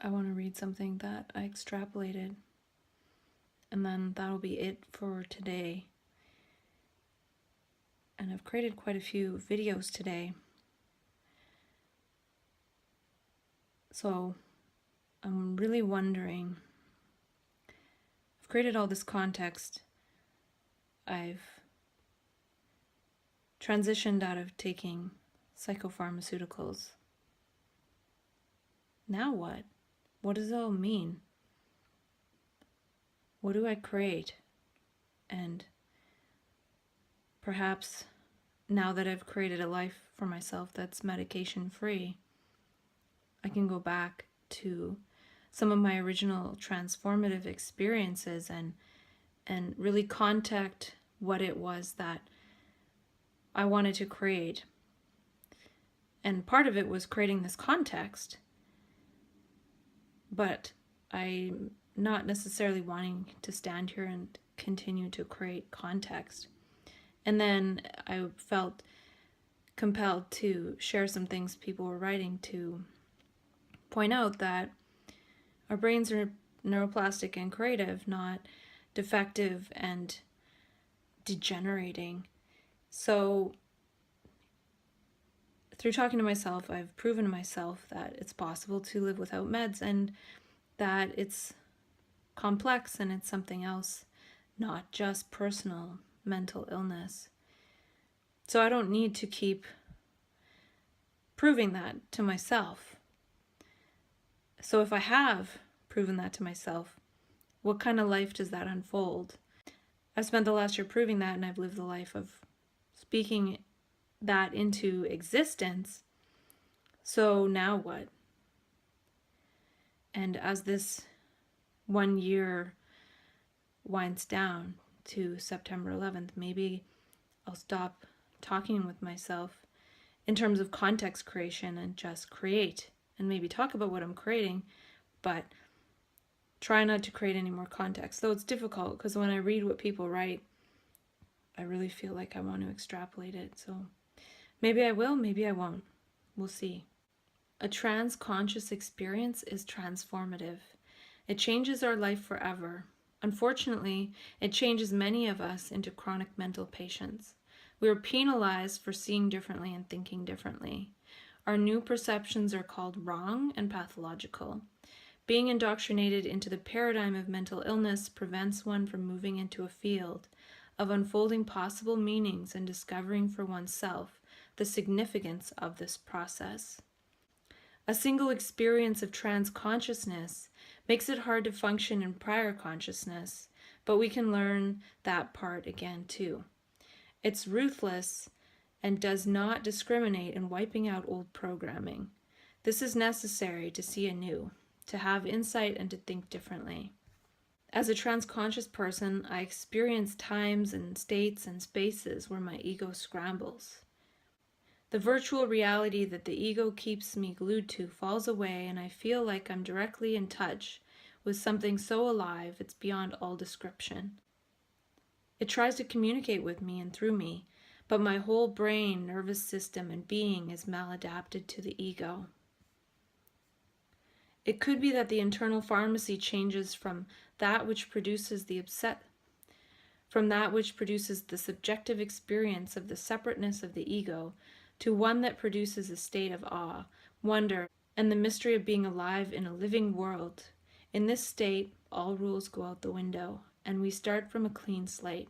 I want to read something that I extrapolated, and then that'll be it for today. And I've created quite a few videos today, so I'm really wondering, I've created all this context, I've transitioned out of taking psychopharmaceuticals. Now what? What does it all mean? What do I create? And perhaps now that I've created a life for myself that's medication free, I can go back to some of my original transformative experiences and really contact what it was that I wanted to create. And part of it was creating this context, but I'm not necessarily wanting to stand here and continue to create context. And then I felt compelled to share some things people were writing to point out that our brains are neuroplastic and creative, not defective and degenerating. So through talking to myself, I've proven to myself that it's possible to live without meds and that it's complex and it's something else, not just personal mental illness. So I don't need to keep proving that to myself. So if I have proven that to myself, what kind of life does that unfold? I've spent the last year proving that, and I've lived the life of speaking that into existence. So now what? And as this 1 year winds down to September 11th, maybe I'll stop talking with myself in terms of context creation and just create and maybe talk about what I'm creating, but try not to create any more context. Though it's difficult because when I read what people write, I really feel like I want to extrapolate it. So maybe I will, maybe I won't. We'll see. A trans-conscious experience is transformative. It changes our life forever. Unfortunately, it changes many of us into chronic mental patients. We are penalized for seeing differently and thinking differently. Our new perceptions are called wrong and pathological. Being indoctrinated into the paradigm of mental illness prevents one from moving into a field of unfolding possible meanings and discovering for oneself the significance of this process. A single experience of trans consciousness makes it hard to function in prior consciousness, but we can learn that part again too. It's ruthless and does not discriminate in wiping out old programming. This is necessary to see anew, to have insight and to think differently. As a trans-conscious person, I experience times and states and spaces where my ego scrambles. The virtual reality that the ego keeps me glued to falls away, and I feel like I'm directly in touch with something so alive it's beyond all description. It tries to communicate with me and through me, but my whole brain, nervous system, and being is maladapted to the ego. It could be that the internal pharmacy changes from that which produces the subjective experience of the separateness of the ego to one that produces a state of awe, wonder, and the mystery of being alive in a living world. In this state, all rules go out the window, and we start from a clean slate.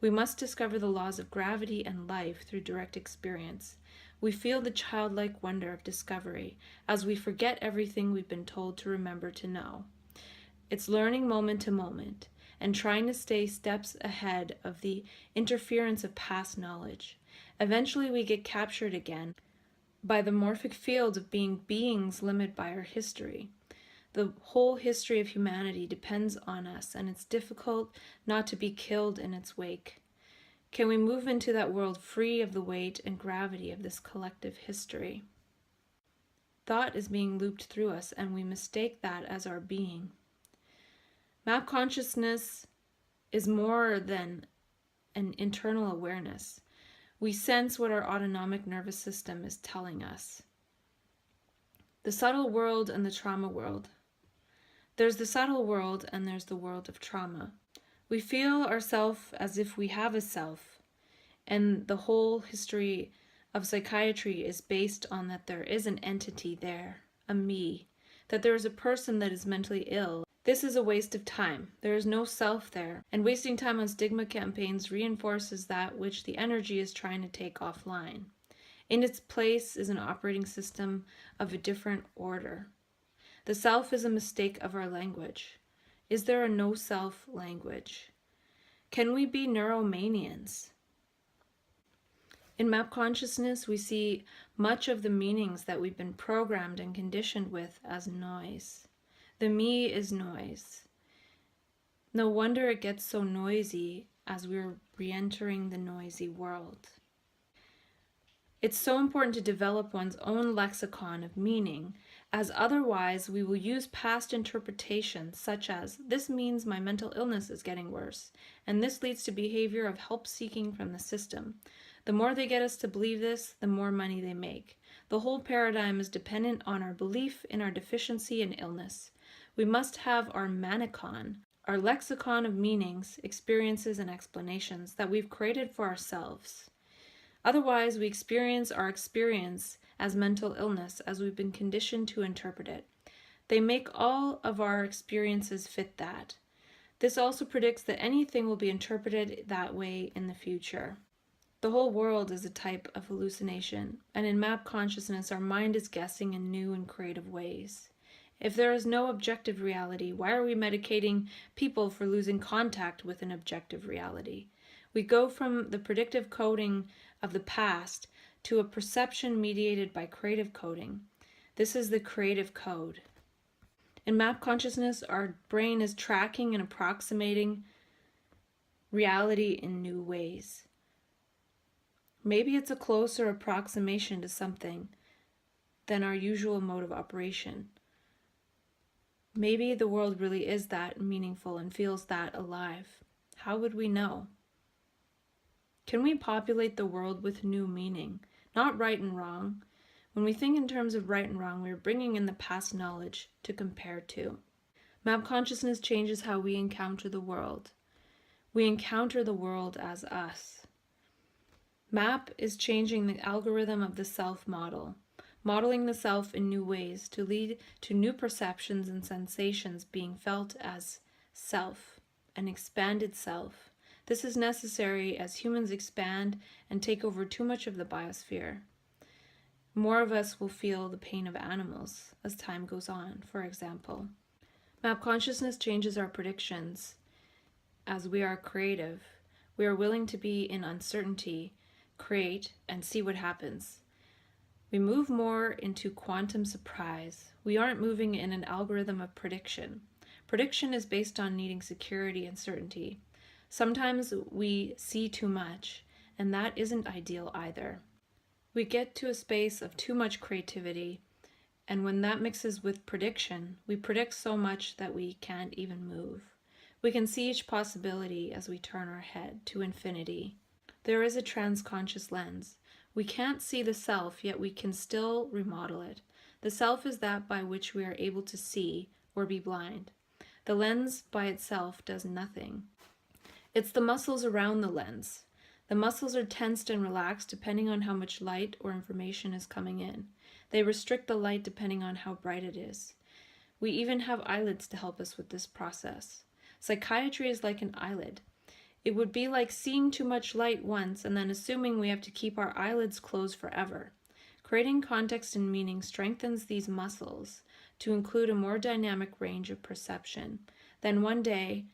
We must discover the laws of gravity and life through direct experience. We feel the childlike wonder of discovery as we forget everything we've been told to remember to know. It's learning moment to moment and trying to stay steps ahead of the interference of past knowledge. Eventually we get captured again by the morphic field of being beings limited by our history. The whole history of humanity depends on us, and it's difficult not to be killed in its wake. Can we move into that world free of the weight and gravity of this collective history? Thought is being looped through us, and we mistake that as our being. Map consciousness is more than an internal awareness. We sense what our autonomic nervous system is telling us. The subtle world and the trauma world. There's the subtle world and there's the world of trauma. We feel ourselves as if we have a self, and the whole history of psychiatry is based on that there is an entity there, a me, that there is a person that is mentally ill. This is a waste of time. There is no self there, and wasting time on stigma campaigns reinforces that which the energy is trying to take offline. In its place is an operating system of a different order. The self is a mistake of our language. Is there a no-self language? Can we be neuromanians? In map consciousness, we see much of the meanings that we've been programmed and conditioned with as noise. The me is noise. No wonder it gets so noisy as we're re-entering the noisy world. It's so important to develop one's own lexicon of meaning, as otherwise we will use past interpretations such as, this means my mental illness is getting worse, and this leads to behavior of help seeking from the system. The more they get us to believe this, the more money they make. The whole paradigm is dependent on our belief in our deficiency and illness. We must have our manicon, our lexicon of meanings, experiences, and explanations that we've created for ourselves. Otherwise, we experience our experience as mental illness as we've been conditioned to interpret it. They make all of our experiences fit that. This also predicts that anything will be interpreted that way in the future. The whole world is a type of hallucination, and in map consciousness, our mind is guessing in new and creative ways. If there is no objective reality, why are we medicating people for losing contact with an objective reality? We go from the predictive coding of the past to a perception mediated by creative coding. This is the creative code. In map consciousness, our brain is tracking and approximating reality in new ways. Maybe it's a closer approximation to something than our usual mode of operation. Maybe the world really is that meaningful and feels that alive. How would we know? Can we populate the world with new meaning? Not right and wrong. When we think in terms of right and wrong, we're bringing in the past knowledge to compare to. Map consciousness changes how we encounter the world. We encounter the world as us. MAP is changing the algorithm of the self model, modeling the self in new ways to lead to new perceptions and sensations being felt as self, an expanded self. This is necessary as humans expand and take over too much of the biosphere. More of us will feel the pain of animals as time goes on, for example. Map consciousness changes our predictions. As we are creative, we are willing to be in uncertainty, create, and see what happens. We move more into quantum surprise. We aren't moving in an algorithm of prediction. Prediction is based on needing security and certainty. Sometimes we see too much, and that isn't ideal either. We get to a space of too much creativity, and when that mixes with prediction, we predict so much that we can't even move. We can see each possibility as we turn our head to infinity. There is a transconscious lens. We can't see the self, yet we can still remodel it. The self is that by which we are able to see or be blind. The lens by itself does nothing. It's the muscles around the lens. The muscles are tensed and relaxed depending on how much light or information is coming in. They restrict the light depending on how bright it is. We even have eyelids to help us with this process. Psychiatry is like an eyelid. It would be like seeing too much light once and then assuming we have to keep our eyelids closed forever. Creating context and meaning strengthens these muscles to include a more dynamic range of perception. Then one day,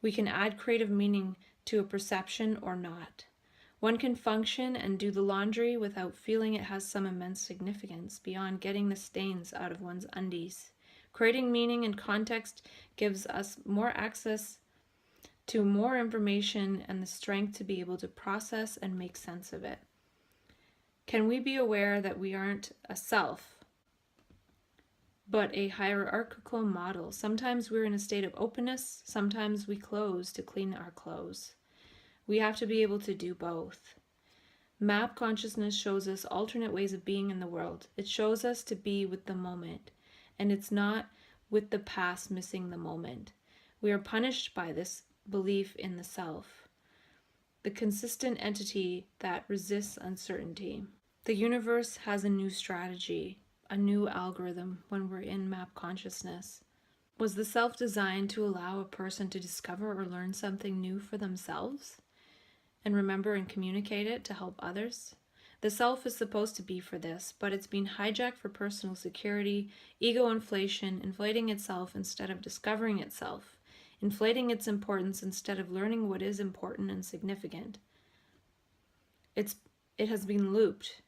we can add creative meaning to a perception or not. One can function and do the laundry without feeling it has some immense significance beyond getting the stains out of one's undies. Creating meaning and context gives us more access to more information and the strength to be able to process and make sense of it. Can we be aware that we aren't a self, but a hierarchical model? Sometimes we're in a state of openness, sometimes we close to clean our clothes. We have to be able to do both. Map consciousness shows us alternate ways of being in the world. It shows us to be with the moment, and it's not with the past missing the moment. We are punished by this belief in the self, the consistent entity that resists uncertainty. The universe has a new strategy, a new algorithm when we're in map consciousness. Was the self designed to allow a person to discover or learn something new for themselves and remember and communicate it to help others? The self is supposed to be for this, but it's been hijacked for personal security, ego inflation, inflating itself instead of discovering itself, inflating its importance instead of learning what is important and significant. It has been looped.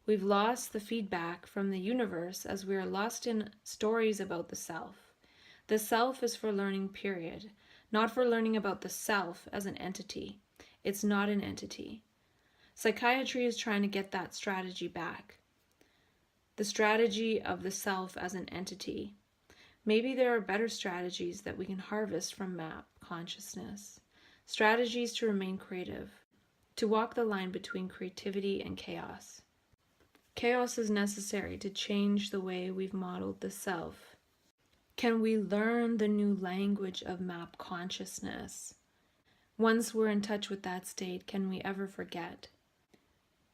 We've lost the feedback from the universe as we are lost in stories about the self. The self is for learning, period, not for learning about the self as an entity. It's not an entity. Psychiatry is trying to get that strategy back. The strategy of the self as an entity. Maybe there are better strategies that we can harvest from map consciousness. Strategies to remain creative, to walk the line between creativity and chaos. Chaos is necessary to change the way we've modeled the self. Can we learn the new language of map consciousness? Once we're in touch with that state, can we ever forget?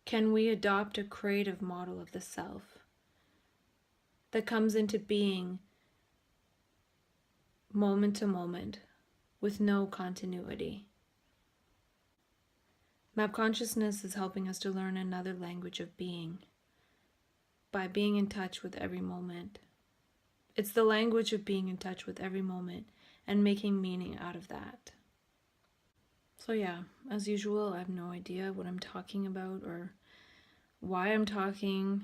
Can we adopt a creative model of the self that comes into being moment to moment with no continuity? Map consciousness is helping us to learn another language of being by being in touch with every moment. It's the language of being in touch with every moment and making meaning out of that. So yeah, as usual, I have no idea what I'm talking about or why I'm talking.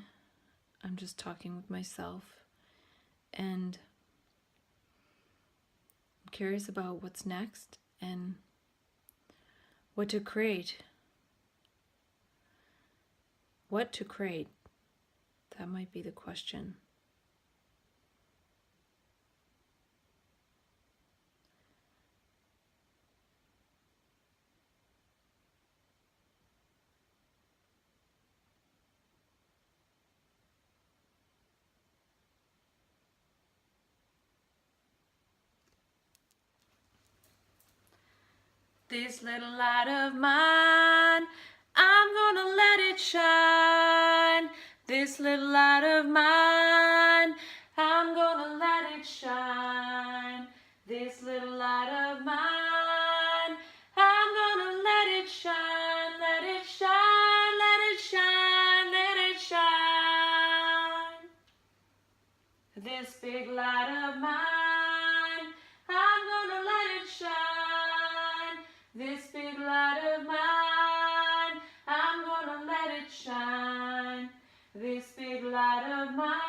I'm just talking with myself, and I'm curious about what's next and what to create. What to create? That might be the question. This little light of mine, I'm gonna let it shine. This little light of mine, I'm gonna let it shine. This little light of mine, I'm gonna let it shine, let it shine, let it shine, let it shine. This big light of mine, I'm gonna let it shine. This big light of mine, I'm gonna let it shine. This big light of mine.